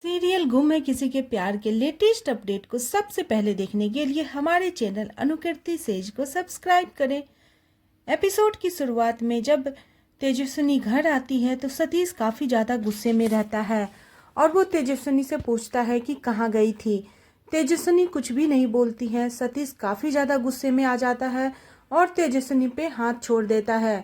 Serial गुम है किसी के प्यार के लेटेस्ट अपडेट को सबसे पहले देखने के लिए हमारे चैनल अनुकीर्ति सेज को सब्सक्राइब करें। एपिसोड की शुरुआत में जब तेजस्विनी घर आती है तो सतीश काफ़ी ज़्यादा गुस्से में रहता है और वो तेजस्विनी से पूछता है कि कहाँ गई थी। तेजस्विनी कुछ भी नहीं बोलती है। सतीश काफ़ी ज़्यादा गुस्से में आ जाता है और तेजस्विनी पे हाथ छोड़ देता है।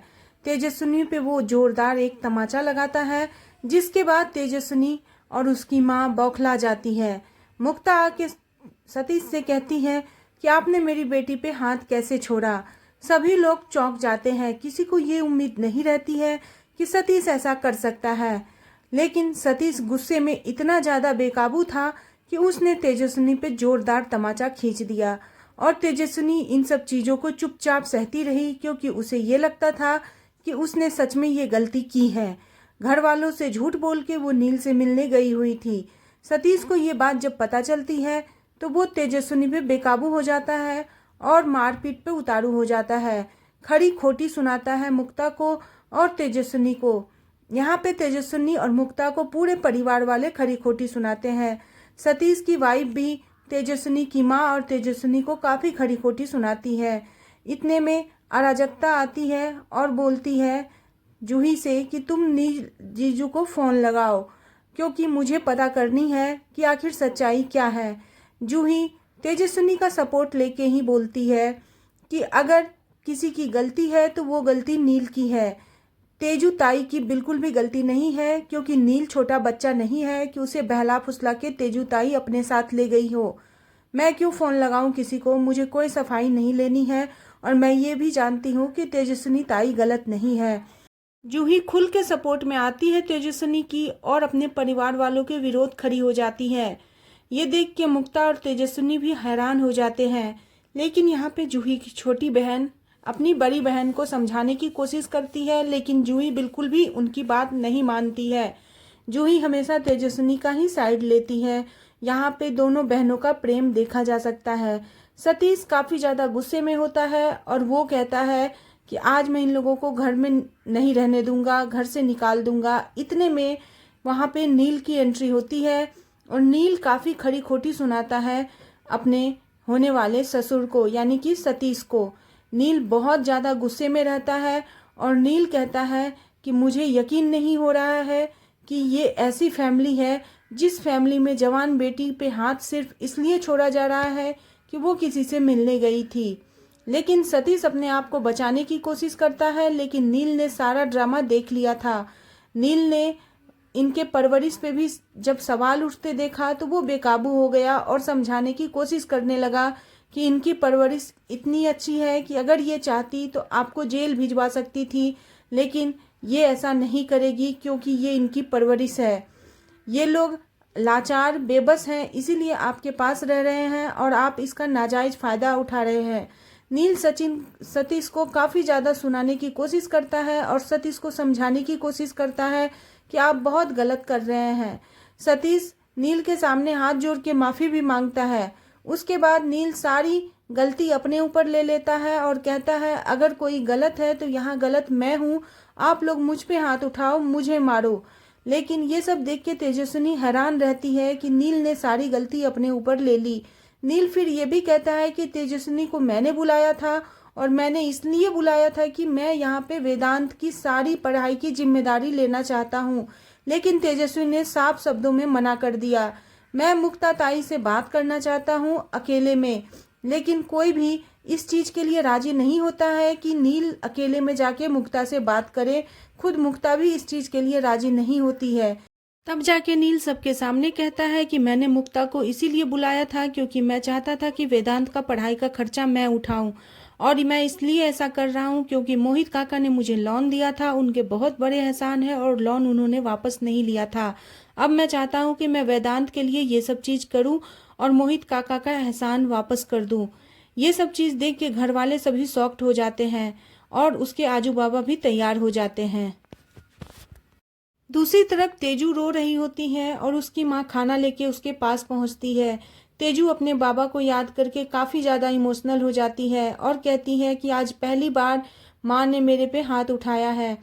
तेजस्विनी पे वो जोरदार एक तमाचा लगाता है, जिसके बाद तेजस्विनी और उसकी माँ बौखला जाती है। मुक्ता आके सतीश से कहती है कि आपने मेरी बेटी पे हाथ कैसे छोड़ा। सभी लोग चौंक जाते हैं। किसी को ये उम्मीद नहीं रहती है कि सतीश ऐसा कर सकता है, लेकिन सतीश गुस्से में इतना ज़्यादा बेकाबू था कि उसने तेजस्विनी पे जोरदार तमाचा खींच दिया और तेजस्विनी इन सब चीज़ों को चुपचाप सहती रही, क्योंकि उसे ये लगता था कि उसने सच में ये गलती की है। घर वालों से झूठ बोल के वो नील से मिलने गई हुई थी। सतीश को ये बात जब पता चलती है तो वो तेजस्विनी पे बेकाबू हो जाता है और मारपीट पे उतारू हो जाता है। खड़ी खोटी सुनाता है मुक्ता को और तेजस्विनी को। यहाँ पे तेजस्विनी और मुक्ता को पूरे परिवार वाले खड़ी खोटी सुनाते हैं। सतीश की वाइफ भी तेजस्विनी की माँ और तेजस्विनी को काफ़ी खड़ी खोटी सुनाती है। इतने में अराजकता आती है और बोलती है जूही से कि तुम नील जीजू को फ़ोन लगाओ, क्योंकि मुझे पता करनी है कि आखिर सच्चाई क्या है। जूही तेजस्विनी का सपोर्ट लेके ही बोलती है कि अगर किसी की गलती है तो वो गलती नील की है। तेजू ताई की बिल्कुल भी गलती नहीं है, क्योंकि नील छोटा बच्चा नहीं है कि उसे बहला फुसला के तेजू ताई अपने साथ ले गई हो। मैं क्यों फ़ोन लगाऊं किसी को, मुझे कोई सफाई नहीं लेनी है और मैं ये भी जानती हूँ कि तेजस्विनी ताई गलत नहीं है। जूही खुल के सपोर्ट में आती है तेजस्विनी की और अपने परिवार वालों के विरोध खड़ी हो जाती है। ये देख के मुक्ता और तेजस्विनी भी हैरान हो जाते हैं, लेकिन यहाँ पे जूही की छोटी बहन अपनी बड़ी बहन को समझाने की कोशिश करती है, लेकिन जूही बिल्कुल भी उनकी बात नहीं मानती है। जूही हमेशा तेजस्विनी का ही साइड लेती है। यहाँ पे दोनों बहनों का प्रेम देखा जा सकता है। सतीश काफ़ी ज़्यादा गुस्से में होता है और वो कहता है कि आज मैं इन लोगों को घर में नहीं रहने दूंगा, घर से निकाल दूंगा। इतने में वहाँ पे नील की एंट्री होती है और नील काफ़ी खड़ी खोटी सुनाता है अपने होने वाले ससुर को, यानी कि सतीश को। नील बहुत ज़्यादा गुस्से में रहता है और नील कहता है कि मुझे यकीन नहीं हो रहा है कि ये ऐसी फैमिली है जिस फैमिली में जवान बेटी पे हाथ सिर्फ इसलिए छोड़ा जा रहा है कि वो किसी से मिलने गई थी। लेकिन सतीश अपने आप को बचाने की कोशिश करता है, लेकिन नील ने सारा ड्रामा देख लिया था। नील ने इनके परवरिश पे भी जब सवाल उठते देखा तो वो बेकाबू हो गया और समझाने की कोशिश करने लगा कि इनकी परवरिश इतनी अच्छी है कि अगर ये चाहती तो आपको जेल भिजवा सकती थी, लेकिन ये ऐसा नहीं करेगी क्योंकि ये इनकी परवरिश है। ये लोग लाचार बेबस हैं, इसीलिए आपके पास रह रहे हैं और आप इसका नाजायज़ फ़ायदा उठा रहे हैं। नील सतीश को काफ़ी ज़्यादा सुनाने की कोशिश करता है और सतीश को समझाने की कोशिश करता है कि आप बहुत गलत कर रहे हैं। सतीश नील के सामने हाथ जोड़ के माफ़ी भी मांगता है। उसके बाद नील सारी गलती अपने ऊपर ले लेता है और कहता है अगर कोई गलत है तो यहाँ गलत मैं हूँ, आप लोग मुझ पे हाथ उठाओ, मुझे मारो। लेकिन ये सब देख के तेजस्विनी हैरान रहती है कि नील ने सारी गलती अपने ऊपर ले ली। नील फिर ये भी कहता है कि तेजस्विनी को मैंने बुलाया था और मैंने इसलिए बुलाया था कि मैं यहाँ पे वेदांत की सारी पढ़ाई की जिम्मेदारी लेना चाहता हूँ। लेकिन तेजस्विनी ने साफ शब्दों में मना कर दिया। मैं मुक्ता ताई से बात करना चाहता हूँ अकेले में, लेकिन कोई भी इस चीज़ के लिए राजी नहीं होता है कि नील अकेले में जाके मुक्ता से बात करे। खुद मुक्ता भी इस चीज़ के लिए राजी नहीं होती है। तब जाके नील सबके सामने कहता है कि मैंने मुक्ता को इसीलिए बुलाया था क्योंकि मैं चाहता था कि वेदांत का पढ़ाई का खर्चा मैं उठाऊं, और मैं इसलिए ऐसा कर रहा हूं क्योंकि मोहित काका ने मुझे लोन दिया था। उनके बहुत बड़े एहसान है और लोन उन्होंने वापस नहीं लिया था। अब मैं चाहता हूं कि मैं वेदांत के लिए ये सब चीज़ करूं और मोहित काका का एहसान वापस कर दूं। ये सब चीज़ देख के घर वाले सभी शॉक्ड हो जाते हैं और उसके आजू बाबा भी तैयार हो जाते हैं। दूसरी तरफ तेजू रो रही होती है और उसकी माँ खाना लेके उसके पास पहुँचती है। तेजू अपने बाबा को याद करके काफ़ी ज़्यादा इमोशनल हो जाती है और कहती है कि आज पहली बार माँ ने मेरे पे हाथ उठाया है।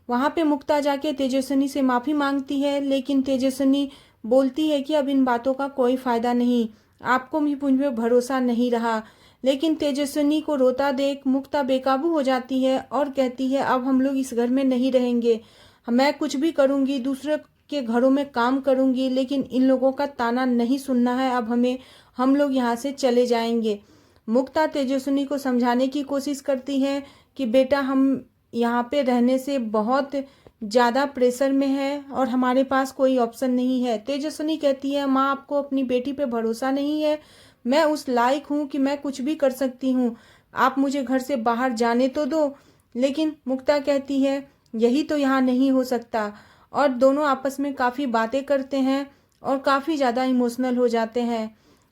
वहाँ पे मुक्ता जाके तेजस्विनी से माफ़ी मांगती है, लेकिन तेजस्विनी बोलती है कि अब इन बातों का कोई फायदा नहीं, आपको भी मुझ पे भरोसा नहीं रहा। लेकिन तेजस्विनी को रोता देख मुक्ता बेकाबू हो जाती है और कहती है अब हम लोग इस घर में नहीं रहेंगे, मैं कुछ भी करूंगी, दूसरे के घरों में काम करूंगी, लेकिन इन लोगों का ताना नहीं सुनना है, अब हम लोग यहाँ से चले जाएंगे। मुक्ता तेजस्विनी को समझाने की कोशिश करती है कि बेटा हम यहाँ पे रहने से बहुत ज़्यादा प्रेशर में है और हमारे पास कोई ऑप्शन नहीं है। तेजस्विनी कहती है माँ आपको अपनी बेटी पे भरोसा नहीं है, मैं उस लायक हूँ कि मैं कुछ भी कर सकती हूँ, आप मुझे घर से बाहर जाने तो दो। लेकिन मुक्ता कहती है यही तो यहाँ नहीं हो सकता, और दोनों आपस में काफ़ी बातें करते हैं और काफ़ी ज़्यादा इमोशनल हो जाते हैं।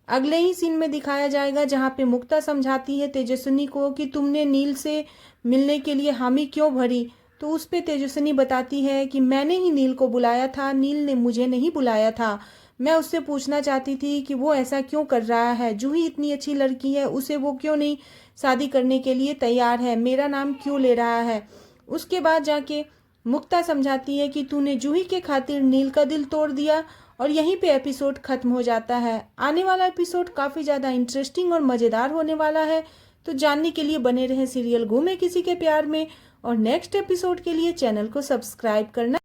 अगले ही सीन में दिखाया जाएगा जहाँ पे मुक्ता समझाती है तेजस्विनी को कि तुमने नील से मिलने के लिए हामी क्यों भरी, तो उस पे तेजस्विनी बताती है कि मैंने ही नील को बुलाया था, नील ने मुझे नहीं बुलाया था, मैं उससे पूछना चाहती थी कि वो ऐसा क्यों कर रहा है, जूही इतनी अच्छी लड़की है, उसे वो क्यों नहीं शादी करने के लिए तैयार है, मेरा नाम क्यों ले रहा है। उसके बाद जाके मुक्ता समझाती है कि तूने जूही के खातिर नील का दिल तोड़ दिया, और यहीं पे एपिसोड खत्म हो जाता है। आने वाला एपिसोड काफ़ी ज़्यादा इंटरेस्टिंग और मज़ेदार होने वाला है, तो जानने के लिए बने रहें सीरियल घूमे किसी के प्यार में, और नेक्स्ट एपिसोड के लिए चैनल को सब्सक्राइब करना